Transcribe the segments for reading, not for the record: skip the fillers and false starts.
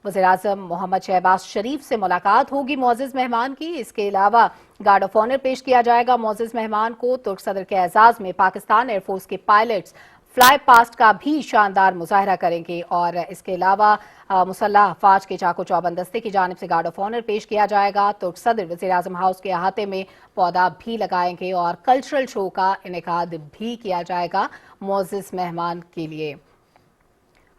वज़ीर-ए-आज़म मोहम्मद शहबाज शरीफ से मुलाकात होगी मुअज़्ज़ज़ मेहमान की। इसके अलावा गार्ड ऑफ ऑनर पेश किया जाएगा मुअज़्ज़ज़ मेहमान को। तुर्क सदर के एजाज़ में पाकिस्तान एयरफोर्स के पायलट्स फ्लाई पास्ट का भी शानदार मुजाहरा करेंगे और इसके अलावा मुसल्लह अफवाज के चाको चौबंद दस्ते की जानिब से गार्ड ऑफ ऑनर पेश किया जाएगा। तुर्क सदर वज़ीर-ए-आज़म हाउस के अहाते में पौधा भी लगाएंगे और कल्चरल शो का इनेकाद भी किया जाएगा मुअज़्ज़ज़ मेहमान के लिए।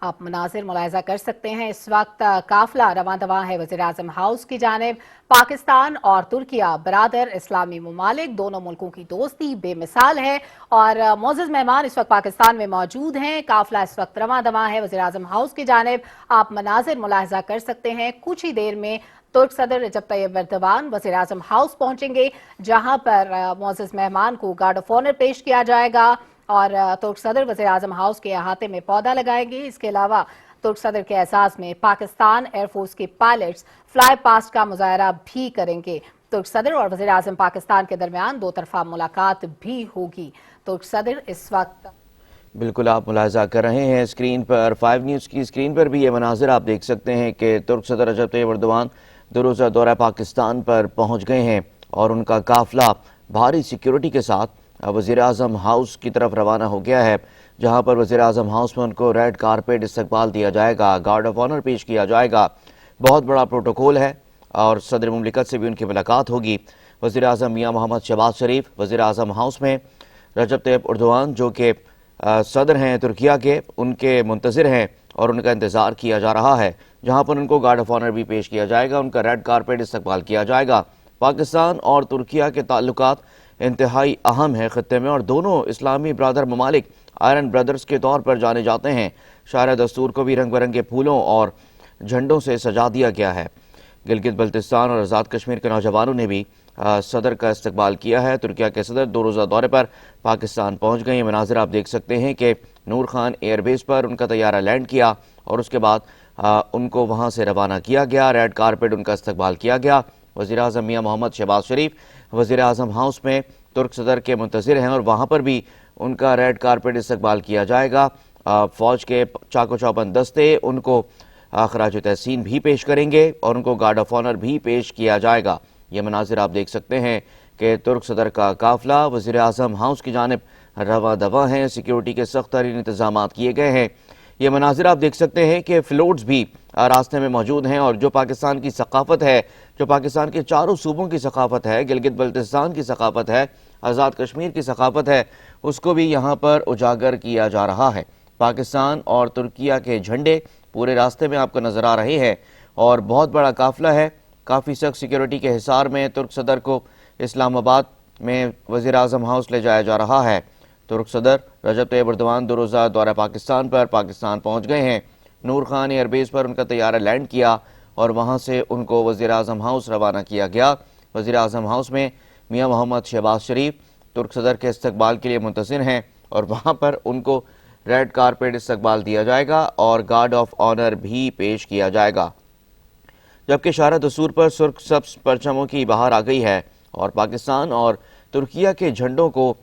आप मनाजिर मुलाहिजा कर सकते हैं। इस वक्त काफिला रवां दवां है वज़ीर-ए-आज़म हाउस की जानिब। पाकिस्तान और तुर्किया बरादर इस्लामी ममालिक, दोनों मुल्कों की दोस्ती बेमिसाल है और मुअज़्ज़ज़ मेहमान इस वक्त पाकिस्तान में मौजूद हैं। काफिला इस वक्त रवां दवां है वज़ीर-ए-आज़म हाउस की जानिब। आप मनाजिर मुलाहिजा कर सकते हैं। कुछ ही देर में तुर्क सदर रजब तैयब एर्दोगान वज़ीर-ए-आज़म हाउस पहुंचेंगे, जहां पर मुअज़्ज़ज़ मेहमान को गार्ड ऑफ ऑनर पेश किया जाएगा और तुर्क सदर वज़ीर-ए-आज़म हाउस के अहाते में पौधा लगाएंगे। इसके अलावा तुर्क सदर के एजाज़ में पाकिस्तान एयरफोर्स के पायलट्स फ्लाई पास्ट का मुजाहरा भी करेंगे। तुर्क सदर और वज़ीर-ए-आज़म पाकिस्तान के दरमियान दो तरफा मुलाकात भी होगी। तुर्क सदर इस वक्त बिल्कुल आप मुलाहिजा कर रहे हैं स्क्रीन पर, 5 न्यूज़ की स्क्रीन पर भी ये मनाजिर आप देख सकते हैं कि तुर्क सदर रजब तैयब एर्दोगान 2 रोज़ा दौरा पाकिस्तान पर पहुँच गए हैं और उनका काफिला भारी सिक्योरिटी के साथ वज़ीर-ए-आज़म हाउस की तरफ रवाना हो गया है, जहां पर वज़ीर-ए-आज़म हाउस में उनको रेड कारपेट इस्तकबाल दिया जाएगा, गार्ड ऑफ ऑनर पेश किया जाएगा। बहुत बड़ा प्रोटोकॉल है और सदर मुमलिकत से भी उनकी मुलाकात होगी। वज़ीर-ए-आज़म मियां मोहम्मद शहबाज शरीफ वज़ीर-ए-आज़म हाउस में रजब तैयब एर्दोगान जो कि सदर हैं तुर्किया के, उनके मुंतज़िर हैं और उनका इंतज़ार किया जा रहा है, जहाँ पर उनको गार्ड ऑफ ऑनर भी पेश किया जाएगा, उनका रेड कारपेट इस्तकबाल किया जाएगा। पाकिस्तान और तुर्किया के ताल्लुकात इंतहाई अहम है खत्ते में और दोनों इस्लामी ब्रादर ममालिक आयरन ब्रदर्स के तौर पर जाने जाते हैं। शार दस्तूर को भी रंग बिरंगे फूलों और झंडों से सजा दिया गया है। गिलगित बल्तिस्तान और आज़ाद कश्मीर के नौजवानों ने भी सदर का इस्तकबाल किया है। तुर्किया के सदर 2 रोज़ा दौरे पर पाकिस्तान पहुँच गए। मनाजिर आप देख सकते हैं कि नूर खान एयरबेस पर उनका तैयारा लैंड किया और उसके बाद उनको वहाँ से रवाना किया गया, रेड कारपेट उनका इस्तकबाल किया गया। वज़ीर-ए-आज़म मियां मोहम्मद शहबाज शरीफ वज़ीर-ए-आज़म हाउस में तुर्क सदर के मुंतज़िर हैं और वहाँ पर भी उनका रेड कारपेट इस्तकबाल किया जाएगा। फ़ौज के चाको चौबंद दस्ते उनको खराज तहसीन भी पेश करेंगे और उनको गार्ड ऑफ ऑनर भी पेश किया जाएगा। ये मनाजिर आप देख सकते हैं कि तुर्क सदर का काफिला वज़ीर-ए-आज़म हाउस की जानिब रवा दवा हैं। सिक्योरिटी के सख्त तरीन इंतजाम किए गए हैं। ये मनाजिर आप देख सकते हैं कि फ्लोट्स भी रास्ते में मौजूद हैं और जो पाकिस्तान की सकाफत है, जो पाकिस्तान के चारों सूबों की सकाफत है, गिलगित बल्तिस्तान की सकाफत है, आज़ाद कश्मीर की सकाफत है, उसको भी यहाँ पर उजागर किया जा रहा है। पाकिस्तान और तुर्किया के झंडे पूरे रास्ते में आपको नज़र आ रहे हैं और बहुत बड़ा काफिला है। काफ़ी सख्त सिक्योरिटी के हिसार में तुर्क सदर को इस्लामाबाद में वज़ीर-ए-आज़म हाउस ले जाया जा रहा है। तुर्क सदर रजब तैयब एर्दोगान 2 रोज़ा दौरा पाकिस्तान पर पाकिस्तान पहुँच गए हैं। नूर खान एयरबेस पर उनका तैयारा लैंड किया और वहाँ से उनको वज़ीर-ए-आज़म हाउस रवाना किया गया। वज़ीर-ए-आज़म हाउस में मियां मोहम्मद शहबाज शरीफ तुर्क सदर के इस्तकबाल के लिए मुंतज़िर हैं और वहाँ पर उनको रेड कारपेट इस्तकबाल दिया जाएगा और गार्ड ऑफ ऑनर भी पेश किया जाएगा। जबकि शार दस्तूर पर सुर्ख सब्ज़ परचमों की बहार आ गई है और पाकिस्तान और तुर्किया के झंडों को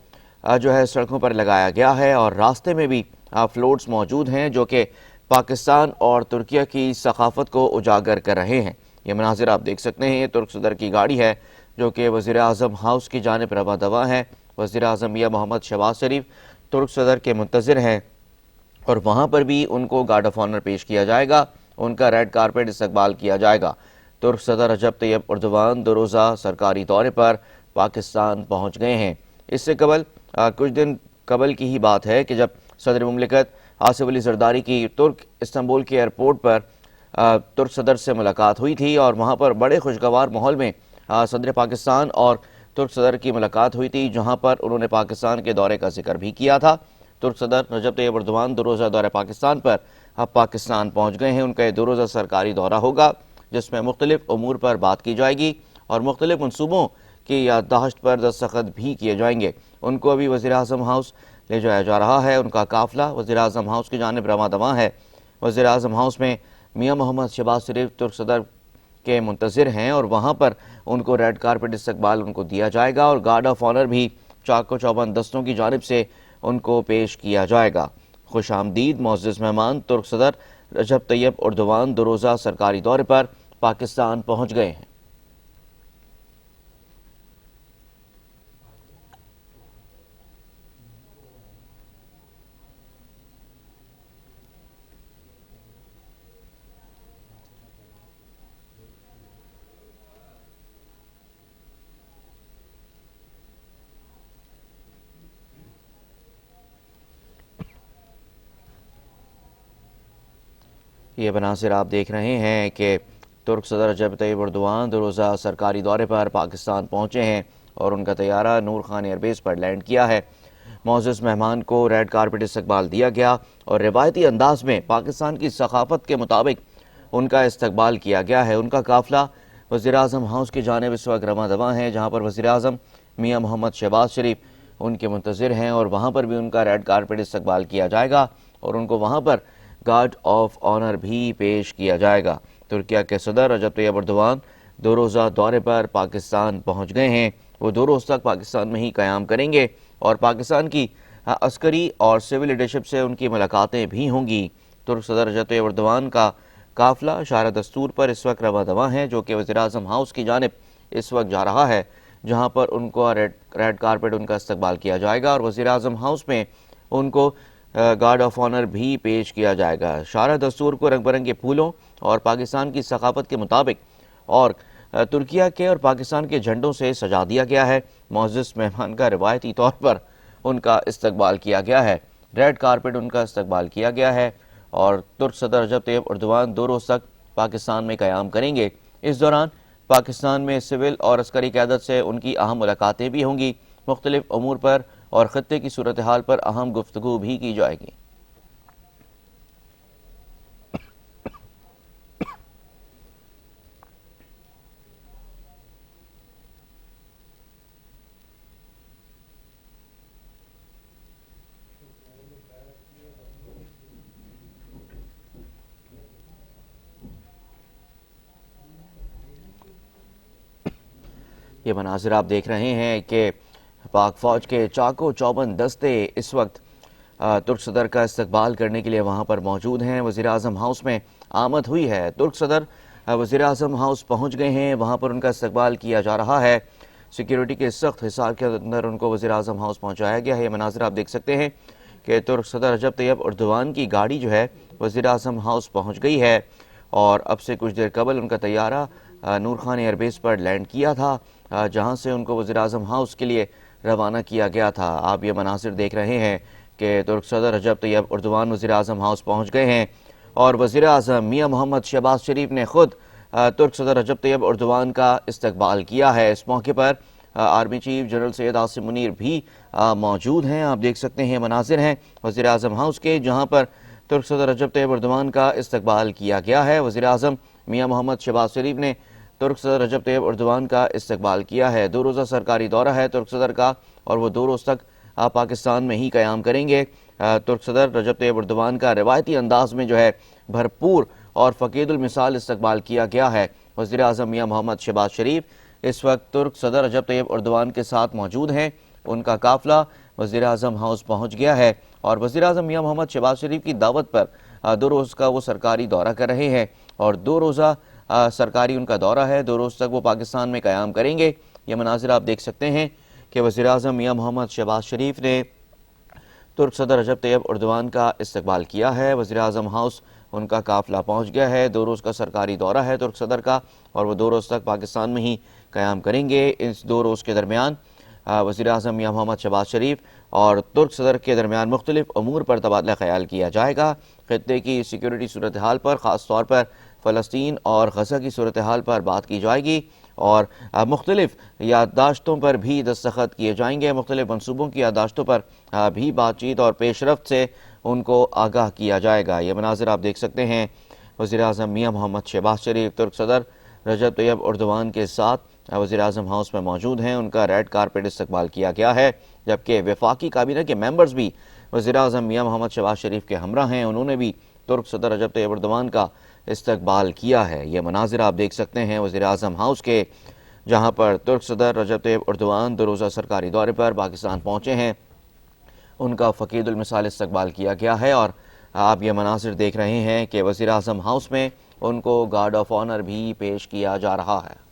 जो है सड़कों पर लगाया गया है और रास्ते में भी फ्लोट्स मौजूद हैं जो कि पाकिस्तान और तुर्किया की सकाफत को उजागर कर रहे हैं। ये मनाजिर आप देख सकते हैं। ये तुर्क सदर की गाड़ी है जो कि वज़ीर-ए-आज़म हाउस की जानिब रवा दवा है। वज़ीर-ए-आज़म मियां मोहम्मद शहबाज शरीफ तुर्क सदर के मुंतज़िर हैं और वहाँ पर भी उनको गार्ड ऑफ ऑनर पेश किया जाएगा, उनका रेड कारपेट इस्तकबाल किया जाएगा। तुर्क सदर रजब तैयब एर्दोगान 2 रोज़ा सरकारी दौरे पर पाकिस्तान पहुँच गए हैं। इससे कबल कुछ दिन कबल की ही बात है कि जब सदर मुमलिकत आसिफ अली ज़रदारी की तुर्क इस्तांबुल के एयरपोर्ट पर तुर्क सदर से मुलाकात हुई थी और वहाँ पर बड़े खुशगवार माहौल में सदर पाकिस्तान और तुर्क सदर की मुलाकात हुई थी, जहाँ पर उन्होंने पाकिस्तान के दौरे का जिक्र भी किया था। तुर्क सदर रजब तैयब एर्दोगान 2 रोज़ा दौरे पाकिस्तान पर अब पाकिस्तान पहुँच गए हैं। उनका ये 2 रोज़ा सरकारी दौरा होगा जिसमें मुख्तलिफ उमूर पर बात की जाएगी और मुख्तलिफ मनसूबों की याददाश्त पर दस्तखत भी किए जाएंगे। उनको अभी वज़ीर-ए-आज़म हाउस ले जाया जा रहा है। उनका काफिला वज़ीर-ए-आज़म हाउस की जानिब रवां दवां है। वज़ीर-ए-आज़म हाउस में मियां मोहम्मद शहबाज शरीफ तुर्क सदर के मुंतज़िर हैं और वहाँ पर उनको रेड कारपेट इस्तकबाल उनको दिया जाएगा और गार्ड ऑफ ऑनर भी चाको चौबंद दस्तों की जानिब से उनको पेश किया जाएगा। خوش آمدید معزز مہمان ترک صدر رجب طیب اردوان 2 روزہ سرکاری دورے پر پاکستان پہنچ گئے ہیں۔ یہ مناظر آپ دیکھ رہے ہیں کہ ترک صدر رجب طیب اردوان 2 روزہ سرکاری دورے پر پاکستان پہنچے ہیں اور ان کا طیارہ نور خان ایئر بیس پر لینڈ کیا ہے۔ معزز مہمان کو ریڈ کارپٹ استقبال دیا گیا اور روایتی انداز میں پاکستان کی ثقافت کے مطابق ان کا استقبال کیا گیا ہے۔ ان کا قافلہ وزیراعظم ہاؤس کی جانب اس وقت رواں دواں ہے، جہاں پر وزیراعظم میاں محمد شہباز شریف ان کے منتظر ہیں اور وہاں پر بھی ان کا ریڈ کارپٹ استقبال کیا جائے گا اور ان کو وہاں پر گارڈ آف آنر بھی پیش کیا جائے گا۔ ترکیہ کے صدر رجب طیب اردوان 2 روزہ دورے پر پاکستان پہنچ گئے ہیں۔ وہ 2 روز تک پاکستان میں ہی قیام کریں گے اور پاکستان کی عسکری اور سول لیڈرشپ سے ان کی ملاقاتیں بھی ہوں گی۔ ترک صدر رجب طیب اردوان کا قافلہ شاہراہ دستور پر اس وقت رواں دواں ہے، جو کہ وزیراعظم ہاؤس کی جانب اس وقت جا رہا ہے، جہاں پر ان کو ریڈ کارپٹ ان کا استقبال کیا جائے گا اور وزیراعظم ہاؤس میں ان کو گارڈ آف آنر بھی پیش کیا جائے گا۔ شاہراہ دستور کو رنگ برنگے پھولوں اور پاکستان کی ثقافت کے مطابق اور ترکیہ کے اور پاکستان کے جھنڈوں سے سجا دیا گیا ہے۔ معزز مہمان کا روایتی طور پر ان کا استقبال کیا گیا ہے، ریڈ کارپٹ ان کا استقبال کیا گیا ہے اور ترک صدر رجب طیب اردوان 2 روز تک پاکستان میں قیام کریں گے۔ اس دوران پاکستان میں سول اور عسکری قیادت سے ان کی اہم ملاقاتیں بھی ہوں گی، مختلف امور پر اور خطے کی صورتحال پر اہم گفتگو بھی کی جائے گی۔ یہ مناظر آپ دیکھ رہے ہیں کہ پاک فوج کے چاقو چوبند دستے اس وقت ترک صدر کا استقبال کرنے کے لیے وہاں پر موجود ہیں۔ وزیراعظم ہاؤس میں آمد ہوئی ہے، ترک صدر وزیراعظم ہاؤس پہنچ گئے ہیں، وہاں پر ان کا استقبال کیا جا رہا ہے۔ سیکیورٹی کے سخت حصار کے اندر ان کو وزیراعظم ہاؤس پہنچایا گیا ہے۔ یہ مناظر آپ دیکھ سکتے ہیں کہ ترک صدر رجب طیب اردوان کی گاڑی جو ہے وزیراعظم ہاؤس پہنچ گئی ہے اور اب سے کچھ دیر قبل ان کا طیارہ نور خان ایئر بیس پر لینڈ کیا تھا، جہاں سے ان کو وزیراعظم ہاؤس کے لیے روانہ کیا گیا تھا۔ آپ یہ مناظر دیکھ رہے ہیں کہ ترک صدر رجب طیب اردوان وزیراعظم ہاؤس پہنچ گئے ہیں اور وزیراعظم میاں محمد شہباز شریف نے خود ترک صدر رجب طیب اردوان کا استقبال کیا ہے۔ اس موقع پر army chief general Syed Asim Munir بھی موجود ہیں۔ آپ دیکھ سکتے ہیں مناظر ہیں وزیراعظم ہاؤس کے، جہاں پر ترک صدر رجب طیب اردوان کا استقبال کیا گیا ہے۔ وزیراعظم میاں محمد شہباز شریف نے ترک صدر رجب طیب اردوان کا استقبال کیا ہے۔ 2 روزہ سرکاری دورہ ہے ترک صدر کا اور وہ 2 روز تک پاکستان میں ہی قیام کریں گے۔ ترک صدر رجب طیب اردوان کا روایتی انداز میں جو ہے بھرپور اور فقید المثال استقبال کیا گیا ہے۔ وزیراعظم میاں محمد شہباز شریف اس وقت ترک صدر رجب طیب اردوان کے ساتھ موجود ہیں۔ ان کا قافلہ وزیراعظم ہاؤس پہنچ گیا ہے اور وزیراعظم میاں محمد شہباز شریف کی دعوت پر 2 روز کا وہ سرکاری دورہ کر رہے ہیں اور 2 روزہ سرکاری ان کا دورہ ہے، 2 روز تک وہ پاکستان میں قیام کریں گے۔ یہ مناظر آپ دیکھ سکتے ہیں کہ وزیراعظم میاں محمد شہباز شریف نے ترک صدر رجب طیب اردوان کا استقبال کیا ہے۔ وزیراعظم ہاؤس ان کا قافلہ پہنچ گیا ہے، 2 روز کا سرکاری دورہ ہے ترک صدر کا اور وہ 2 روز تک پاکستان میں ہی قیام کریں گے۔ اس 2 روز کے درمیان وزیراعظم میاں محمد شہباز شریف اور ترک صدر کے درمیان مختلف امور پر تبادلہ خیال کیا جائے گا۔ خطے کی سیکیورٹی صورتحال پر، خاص طور پر فلسطین اور غزہ کی صورتحال پر بات کی جائے گی اور مختلف یادداشتوں پر بھی دستخط کیے جائیں گے، مختلف منصوبوں کی یادداشتوں پر بھی بات چیت اور پیش رفت سے ان کو آگاہ کیا جائے گا۔ یہ مناظر آپ دیکھ سکتے ہیں وزیراعظم میاں محمد شہباز شریف ترک صدر رجب طیب اردوان کے ساتھ وزیراعظم ہاؤس میں موجود ہیں۔ ان کا ریڈ کارپٹ استقبال کیا گیا ہے، جبکہ وفاقی کابینہ کے ممبرز بھی وزیراعظم میاں محمد شہباز شریف کے ہمراہ ہیں، انہوں نے بھی ترک صدر رجب طیب اردوان کا استقبال کیا ہے۔ یہ مناظر آپ دیکھ سکتے ہیں وزیراعظم ہاؤس کے، جہاں پر ترک صدر رجب طیب اردوان 2 روزہ سرکاری دورے پر پاکستان پہنچے ہیں ان کا فقید المثال استقبال کیا گیا ہے، اور آپ یہ مناظر دیکھ رہے ہیں کہ وزیر اعظم ہاؤس میں ان کو گارڈ آف آنر بھی پیش کیا جا رہا ہے۔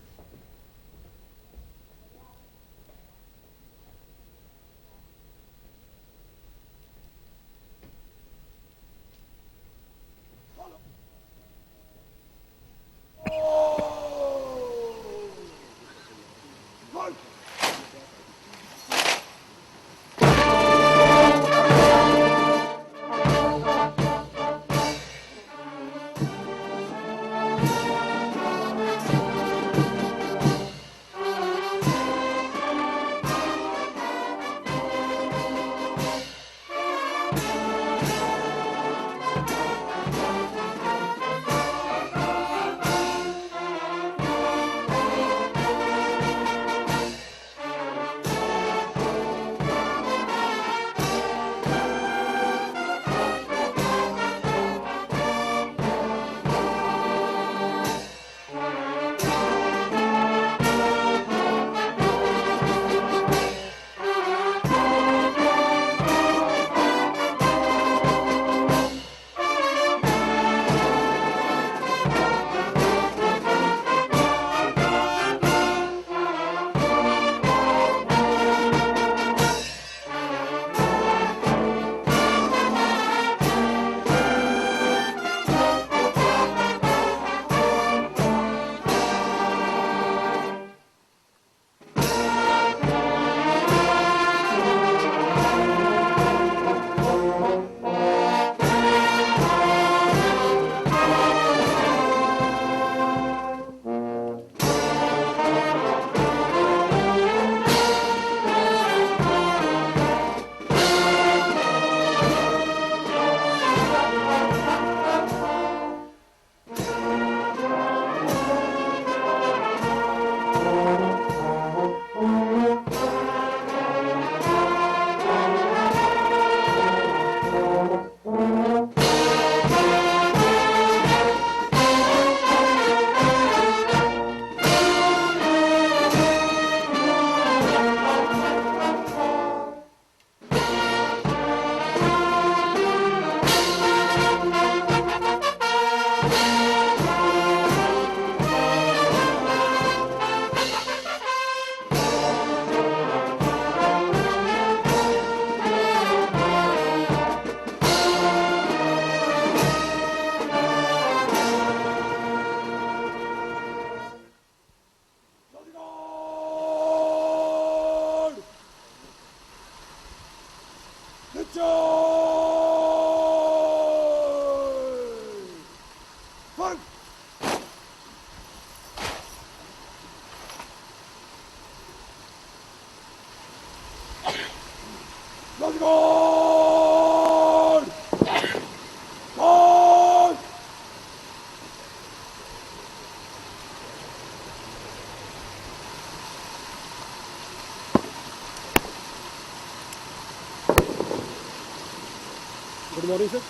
Good morning, sir.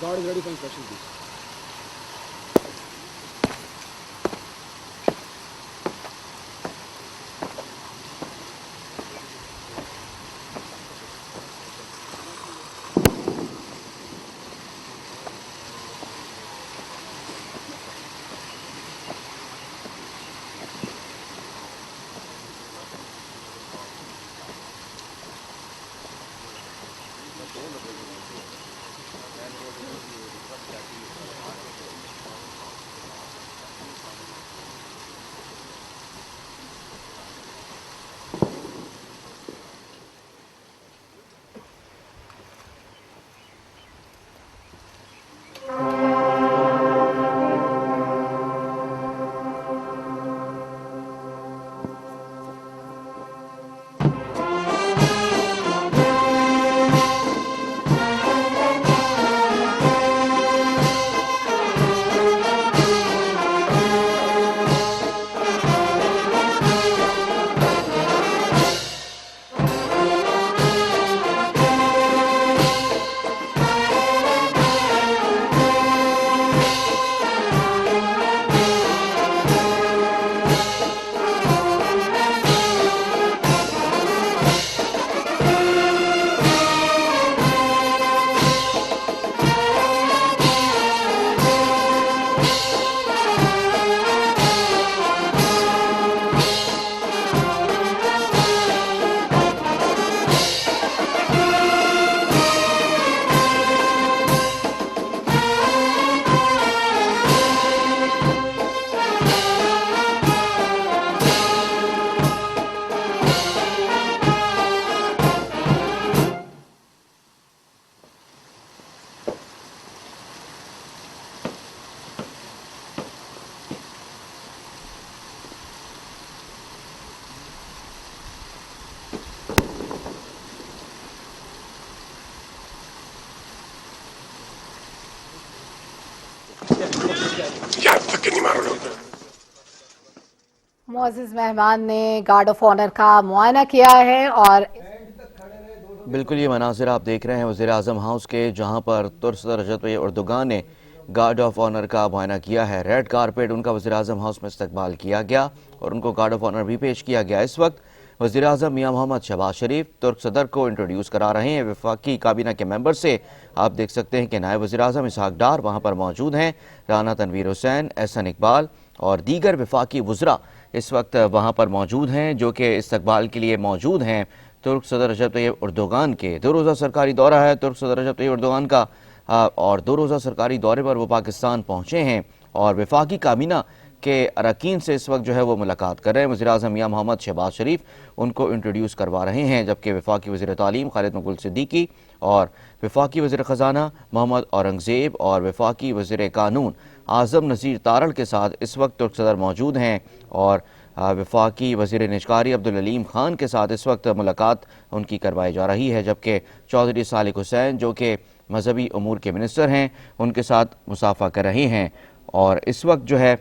Guard is ready for inspection, please. धक्के नहीं मारोगे। मुअज़्ज़िज़ मेहमान ने गार्ड ऑफ ऑनर का मुआयना किया है और बिल्कुल ये मनाजिर आप देख रहे हैं वज़ीर आज़म हाउस के, जहां पर तुर्क सदर रजब तैयब एर्दोगान ने गार्ड ऑफ ऑनर का मुआयना किया है। रेड कारपेट उनका वज़ीर आज़म हाउस में इस्तकबाल किया गया और उनको गार्ड ऑफ ऑनर भी पेश किया गया। इस वक्त वज़ीर आज़म मियां मोहम्मद शहबाज शरीफ तुर्क सदर को इंट्रोड्यूस करा रहे हैं। वफाकी काबीना के मेंबर से आप देख सकते हैं कि नायब वज़ीर आज़म इसहाक डार वहाँ पर मौजूद हैं, राना तनवीर हुसैन, एहसन इकबाल और दीगर वफाकी वज़रा इस वक्त वहाँ पर मौजूद हैं, जो कि इस्तकबाल के लिए मौजूद हैं। तुर्क सदर रजब तैयब एर्दोगान के 2 रोज़ा सरकारी दौरा है तुर्क सदर रजब तैयब एर्दोगान का, और 2 रोज़ा सरकारी दौरे पर वो पाकिस्तान पहुँचे हैं और वफाकी काबीना के अरकान से इस वक्त जो है वो मुलाकात कर रहे हैं। वज़ीर आज़म मियां मोहम्मद शहबाज शरीफ उनको इंट्रोड्यूस करवा रहे हैं, जबकि वफाकी वज़ीर तालीम खालिद मकबूल सिद्दीकी और वफाकी वज़ीर ख़ज़ाना मोहम्मद औरंगज़ेब और वफाकी वज़ीर कानून आज़म नज़ीर तारड़ के साथ इस वक्त तुर्क सदर मौजूद हैं और वफाकी वज़ीर निजकारी अब्दुल अलीम खान के साथ इस वक्त मुलाकात उनकी करवाई जा रही है, जबकि चौधरी सालिक हुसैन जो कि मजहबी अमूर के मिनिस्टर हैं उनके साथ मुसाफा कर रहे हैं। और इस वक्त जो है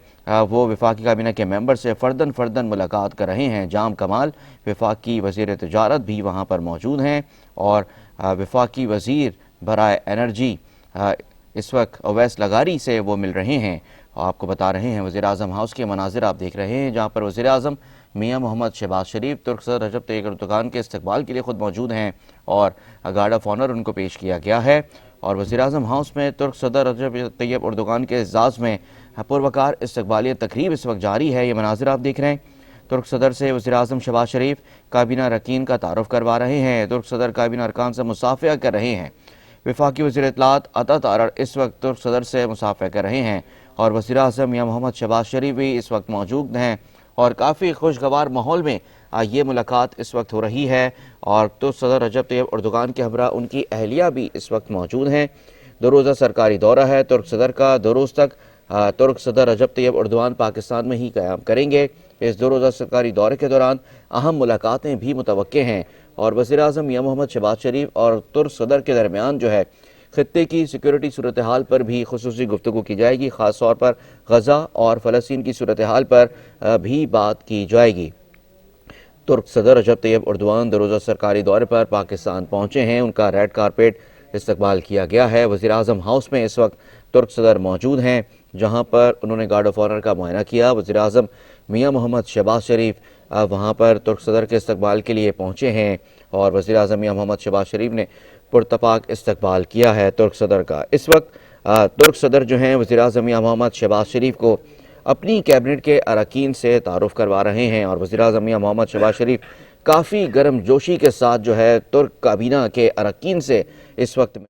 वो वफाकी काबीना के मेंबर से फ़र्दन मुलाकात कर रहे हैं। जाम कमाल वफाकी वज़ीर तिजारत भी वहाँ पर मौजूद हैं और वफाकी वज़ीर बराए एनर्जी इस वक्त अवैस लगारी से वो मिल रहे हैं। आपको बता रहे हैं वज़ीर आज़म हाउस के मनाजिर आप देख रहे हैं, जहाँ पर वज़ीर आज़म मियां मोहम्मद शहबाज शरीफ तुर्क सदर रजब तैयब एर्दोगान के इस्तकबाल के लिए ख़ुद मौजूद हैं और गार्ड ऑफ ऑनर उनको पेश किया गया है। और वज़ीर आज़म हाउस में तुर्क सदर रजब तैयब एर्दोगान के एज़ाज़ में पुरवकार इस्तकबालिया तकरीब इस वक्त जारी है। ये मनाजिर आप देख रहे हैं। तुर्क सदर से वज़ीर आज़म शहबाज शरीफ काबीना अरकान का तारुफ़ करवा रहे हैं। तुर्क सदर काबीना अरकान से मुसाफ़ा कर रहे हैं। वफाकी वज़ीर इत्तलात अता तारड़ इस वक्त तुर्क सदर से मुसाफ़ा कर रहे हैं और वज़ीर आज़म मियां मोहम्मद शहबाज शरीफ भी इस वक्त मौजूद हैं और काफ़ी खुशगवार माहौल में ये मुलाकात इस वक्त हो रही है। और तुर्क सदर रजब तैयब एर्दोगान के हमरा उनकी अहलिया भी इस वक्त मौजूद हैं। 2 रोज़ा सरकारी दौरा है तुर्क सदर का। 2 रोज़ तक तुर्क सदर रजब तैयब एर्दोगान पाकिस्तान में ही क़याम करेंगे। इस 2 रोज़ा सरकारी दौरे के दौरान अहम मुलाकातें भी मुतवक्के हैं और वज़ीर आज़म मियां मोहम्मद शहबाज शरीफ और तुर्क सदर के दरमियान जो है खित्ते की सिक्योरिटी सूरत हाल पर भी खुसूसी गुफ्तगू की जाएगी। ख़ास तौर पर गज़ा और फ़लस्तीन की सूरत हाल पर भी बात की जाएगी। तुर्क सदर रजब तैयब एर्दोगान 2 रोज़ा सरकारी दौरे पर पाकिस्तान पहुँचे हैं। उनका रेड कारपेट इस्तकबाल किया गया है। वज़ीर आज़म हाउस में इस वक्त तुर्क सदर मौजूद हैं, जहाँ पर उन्होंने गार्ड ऑफ ऑनर का मुआयना किया। वज़ीर आज़म मियां मोहम्मद शहबाज शरीफ वहाँ पर तुर्क सदर के इस्तकबाल के लिए पहुँचे हैं और वज़ीर आज़म मियां मोहम्मद शहबाज शरीफ ने पुरतपाक इस्तकबाल किया है तुर्क सदर का। इस वक्त तुर्क सदर जो हैं वज़ीर आज़म मियां मोहम्मद शहबाज शरीफ को अपनी कैबिनेट के अरकान से तारुफ़ करवा रहे हैं और वज़ीर आज़म मियां मोहम्मद शहबाज शरीफ काफ़ी गर्म जोशी के साथ जो है तुर्क काबीना के अरकान से इस वक्त